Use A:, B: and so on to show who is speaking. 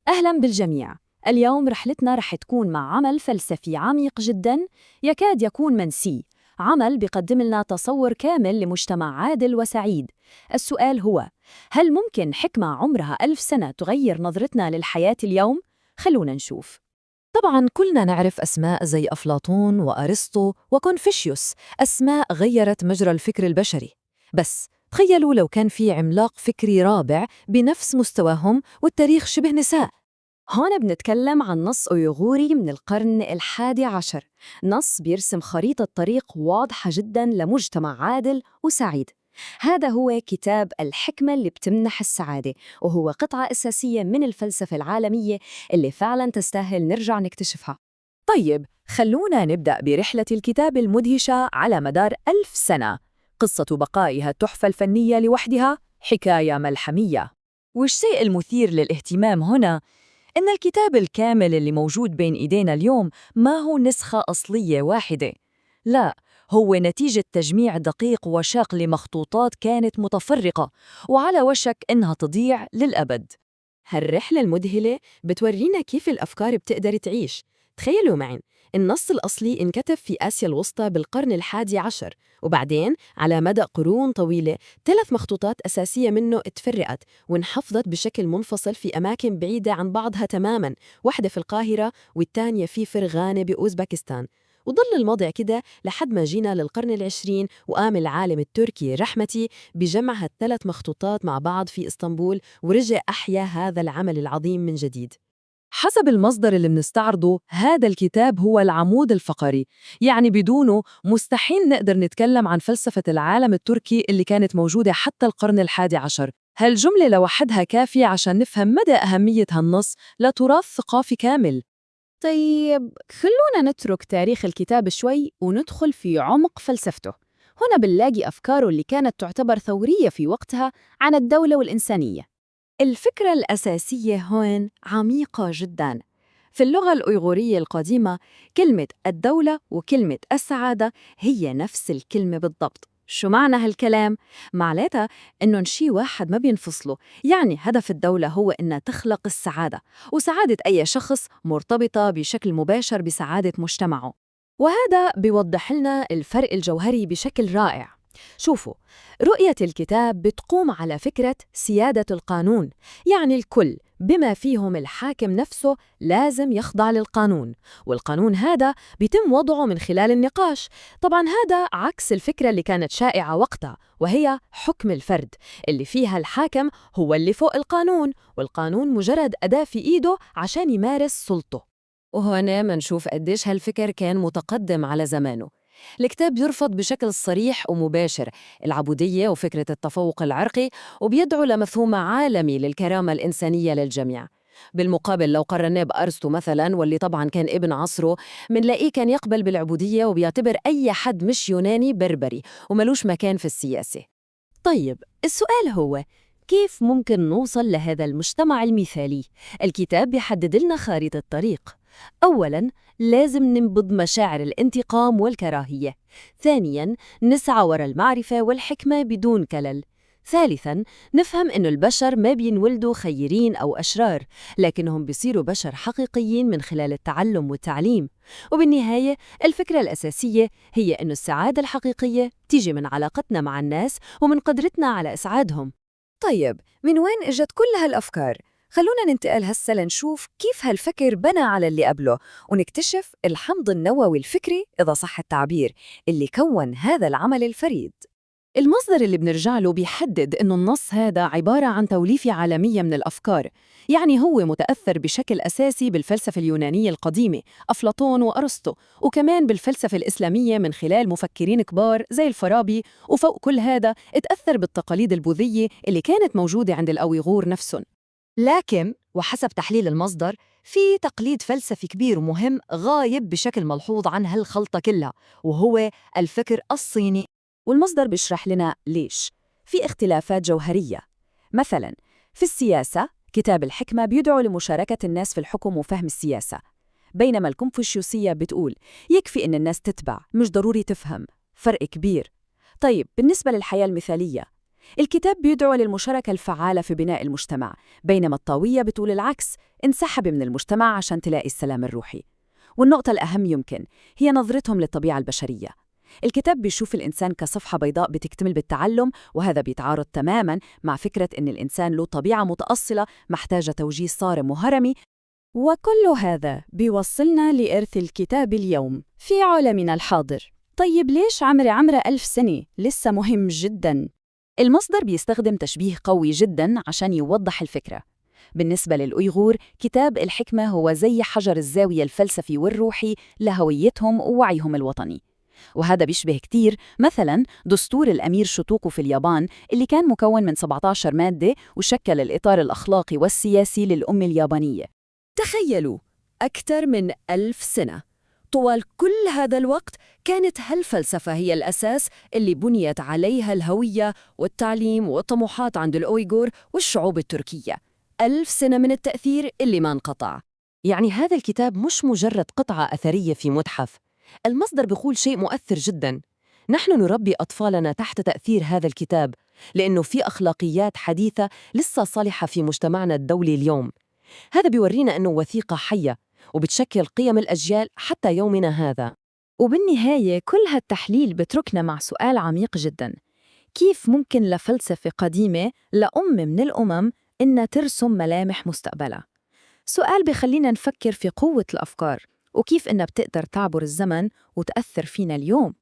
A: أهلاً بالجميع. اليوم رحلتنا رح تكون مع عمل فلسفي عميق جداً يكاد يكون منسي. عمل بيقدم لنا تصور كامل لمجتمع عادل وسعيد. السؤال هو: هل ممكن حكمة عمرها 1000 سنة تغير نظرتنا للحياة اليوم؟ خلونا نشوف.
B: طبعاً كلنا نعرف أسماء زي أفلاطون وأرسطو وكونفوشيوس، أسماء غيرت مجرى الفكر البشري. بس تخيلوا لو كان في عملاق فكري رابع بنفس مستواهم والتاريخ شبه نساء.
A: هون بنتكلم عن نص أيغوري من القرن ال11، نص بيرسم خريطة طريق واضحة جداً لمجتمع عادل وسعيد. هذا هو كتاب الحكمة اللي بتمنح السعادة، وهو قطعة أساسية من الفلسفة العالمية اللي فعلاً تستاهل نرجع نكتشفها.
B: طيب خلونا نبدأ برحلة الكتاب المدهشة على مدار 1000 سنة. قصة بقائها التحفة الفنية لوحدها حكاية ملحمية. والشيء المثير للاهتمام هنا إن الكتاب الكامل اللي موجود بين إيدينا اليوم ما هو نسخة أصلية واحدة، لا، هو نتيجة تجميع دقيق وشاق لمخطوطات كانت متفرقة وعلى وشك إنها تضيع للأبد.
C: هالرحلة المذهلة بتورينا كيف الأفكار بتقدر تعيش. تخيلوا معي، النص الأصلي انكتب في آسيا الوسطى بالقرن ال11، وبعدين على مدى قرون طويلة 3 مخطوطات أساسية منه اتفرقت وانحفظت بشكل منفصل في أماكن بعيدة عن بعضها تماماً، واحدة في القاهرة والتانية في فرغانة بأوزبكستان. وظل الموضوع كده لحد ما جينا للقرن العشرين، وقام العالم التركي رحمتي بجمع ال3 مخطوطات مع بعض في إسطنبول، ورجع أحيا هذا العمل العظيم من جديد.
B: حسب المصدر اللي بنستعرضه، هذا الكتاب هو العمود الفقري، يعني بدونه مستحيل نقدر نتكلم عن فلسفة العالم التركي اللي كانت موجودة حتى القرن ال11. هالجملة لوحدها كافية عشان نفهم مدى أهمية هالنص لتراث ثقافي كامل.
A: طيب خلونا نترك تاريخ الكتاب شوي وندخل في عمق فلسفته. هنا بنلاقي أفكاره اللي كانت تعتبر ثورية في وقتها عن الدولة والإنسانية. الفكرة الأساسية هون عميقة جداً. في اللغة الأيغورية القديمة، كلمة الدولة وكلمة السعادة هي نفس الكلمة بالضبط. شو معنى هالكلام؟ معناتها إنه شي واحد ما بينفصلوا، يعني هدف الدولة هو إنها تخلق السعادة، وسعادة أي شخص مرتبطة بشكل مباشر بسعادة مجتمعه. وهذا بيوضح لنا الفرق الجوهري بشكل رائع. شوفوا، رؤية الكتاب بتقوم على فكرة سيادة القانون، يعني الكل بما فيهم الحاكم نفسه لازم يخضع للقانون، والقانون هذا بيتم وضعه من خلال النقاش. طبعا هذا عكس الفكرة اللي كانت شائعة وقتها، وهي حكم الفرد، اللي فيها الحاكم هو اللي فوق القانون، والقانون مجرد أداة في إيده عشان يمارس سلطته.
B: وهنا منشوف قديش هالفكر كان متقدم على زمانه. الكتاب يرفض بشكل صريح ومباشر العبودية وفكرة التفوق العرقي، وبيدعو لمفهوم عالمي للكرامة الإنسانية للجميع. بالمقابل لو قارناه بأرسطو مثلاً، واللي طبعاً كان ابن عصره، منلاقيه كان يقبل بالعبودية وبيعتبر أي حد مش يوناني بربري وملوش مكان في السياسة.
A: طيب السؤال هو: كيف ممكن نوصل لهذا المجتمع المثالي؟ الكتاب بيحدد لنا خارطة الطريق. أولاً، لازم ننبض مشاعر الانتقام والكراهية. ثانياً، نسعى وراء المعرفة والحكمة بدون كلل. ثالثاً، نفهم إنه البشر ما بينولدوا خيرين أو أشرار، لكنهم بيصيروا بشر حقيقيين من خلال التعلم والتعليم. وبالنهاية، الفكرة الأساسية هي إنه السعادة الحقيقية تيجي من علاقتنا مع الناس ومن قدرتنا على إسعادهم.
B: طيب من وين إجت كل هالأفكار؟ خلونا ننتقل هسه لنشوف كيف هالفكر بنى على اللي قبله، ونكتشف الحمض النووي الفكري إذا صح التعبير اللي كون هذا العمل الفريد. المصدر اللي بنرجع له بيحدد إنه النص هذا عبارة عن توليفة عالمية من الأفكار، يعني هو متأثر بشكل أساسي بالفلسفة اليونانية القديمة، أفلاطون وأرسطو، وكمان بالفلسفة الإسلامية من خلال مفكرين كبار زي الفارابي، وفوق كل هذا اتأثر بالتقاليد البوذية اللي كانت موجودة عند الأويغور نفسهم. لكن وحسب تحليل المصدر، في تقليد فلسفي كبير ومهم غايب بشكل ملحوظ عن هالخلطة كلها، وهو الفكر الصيني. والمصدر بيشرح لنا ليش في اختلافات جوهرية. مثلا في السياسة، كتاب الحكمة بيدعو لمشاركة الناس في الحكم وفهم السياسة، بينما الكونفوشيوسية بتقول يكفي إن الناس تتبع، مش ضروري تفهم. فرق كبير. طيب بالنسبة للحياة المثالية، الكتاب بيدعو للمشاركة الفعالة في بناء المجتمع، بينما الطاوية بتقول العكس، انسحب من المجتمع عشان تلاقي السلام الروحي. والنقطة الأهم يمكن هي نظرتهم للطبيعة البشرية. الكتاب بيشوف الإنسان كصفحة بيضاء بتكتمل بالتعلم، وهذا بيتعارض تماماً مع فكرة إن الإنسان له طبيعة متأصلة محتاجة توجيه صارم وهرمي.
A: وكل هذا بيوصلنا لإرث الكتاب اليوم في عالمنا الحاضر. طيب ليش عمر 1000 سنة لسه مهم جداً؟ المصدر بيستخدم تشبيه قوي جداً عشان يوضح الفكرة. بالنسبة للأيغور، كتاب الحكمة هو زي حجر الزاوية الفلسفي والروحي لهويتهم ووعيهم الوطني. وهذا بيشبه كتير مثلاً دستور الأمير شوتوكو في اليابان اللي كان مكون من 17 مادة وشكل الإطار الأخلاقي والسياسي للأمة اليابانية.
B: تخيلوا، أكثر من 1000 سنة. طوال كل هذا الوقت كانت هالفلسفة هي الأساس اللي بنيت عليها الهوية والتعليم والطموحات عند الأويغور والشعوب التركية. 1000 سنة من التأثير اللي ما انقطع.
C: يعني هذا الكتاب مش مجرد قطعة أثرية في متحف. المصدر بيقول شيء مؤثر جداً. نحن نربي أطفالنا تحت تأثير هذا الكتاب لأنه في أخلاقيات حديثة لسه صالحة في مجتمعنا الدولي اليوم. هذا بيورينا أنه وثيقة حية وبتشكل قيم الأجيال حتى يومنا هذا.
A: وبالنهاية كل هالتحليل بتركنا مع سؤال عميق جداً: كيف ممكن لفلسفة قديمة لأم من الأمم إنها ترسم ملامح مستقبلها؟ سؤال بخلينا نفكر في قوة الأفكار وكيف إنها بتقدر تعبر الزمن وتأثر فينا اليوم.